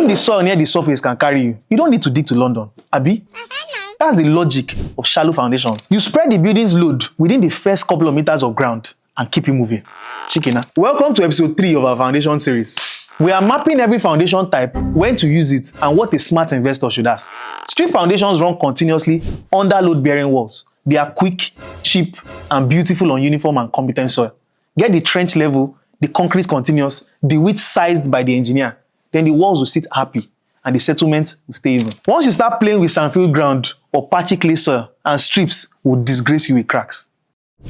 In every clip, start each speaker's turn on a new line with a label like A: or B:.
A: If the soil near the surface can carry you, you don't need to dig to London, abi? That's the logic of shallow foundations. You spread the building's load within the first couple of meters of ground and keep it moving. Chikena. Welcome to episode 3 of our foundation series. We are mapping every foundation type, when to use it, and what a smart investor should ask. Strip foundations run continuously under load-bearing walls. They are quick, cheap, and beautiful on uniform and competent soil. Get the trench level, the concrete continuous, the width sized by the engineer. Then the walls will sit happy, and the settlement will stay even. Once you start playing with sandfield ground or patchy clay soil, and strips will disgrace you with cracks.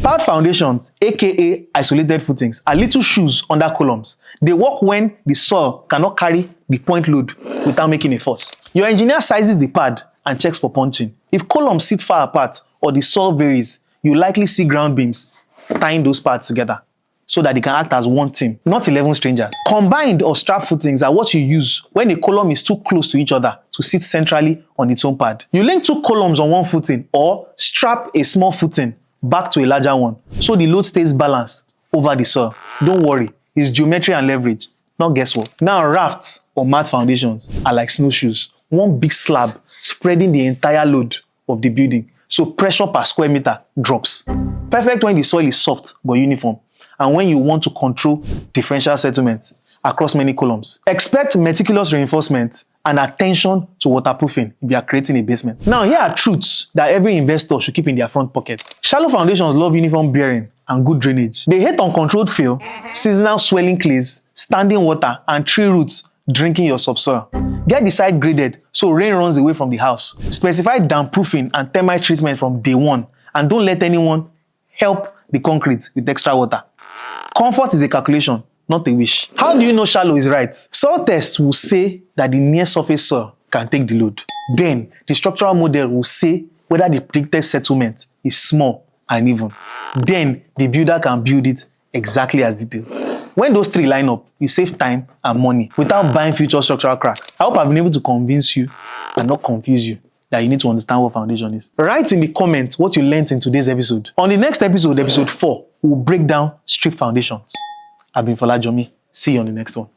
A: Pad foundations, aka isolated footings, are little shoes under columns. They work when the soil cannot carry the point load without making a force. Your engineer sizes the pad and checks for punching. If columns sit far apart or the soil varies, you likely see ground beams tying those pads together so that they can act as one team, not 11 strangers. Combined or strap footings are what you use when a column is too close to each other to sit centrally on its own pad. You link 2 columns on one footing or strap a small footing back to a larger one so the load stays balanced over the soil. Don't worry, it's geometry and leverage, not guesswork. Now, rafts or mat foundations are like snowshoes. One big slab spreading the entire load of the building, so pressure per square meter drops. Perfect when the soil is soft but uniform, and when you want to control differential settlements across many columns. Expect meticulous reinforcement and attention to waterproofing if you are creating a basement. Now, here are truths that every investor should keep in their front pocket. Shallow foundations love uniform bearing and good drainage. They hate uncontrolled fill, seasonal swelling clays, standing water, and tree roots drinking your subsoil. Get the site graded so rain runs away from the house. Specify damp proofing and termite treatment from day one, and don't let anyone help the concrete with extra water. Comfort is a calculation, not a wish. How do you know shallow is right? Soil tests will say that the near surface soil can take the load. Then, the structural model will say whether the predicted settlement is small and even. Then, the builder can build it exactly as detailed. When those 3 line up, you save time and money without buying future structural cracks. I hope I've been able to convince you and not confuse you that you need to understand what foundation is. Write in the comments what you learned in today's episode. On the next episode, episode 4, we'll break down strip foundations. I've been Folajomi. See you on the next one.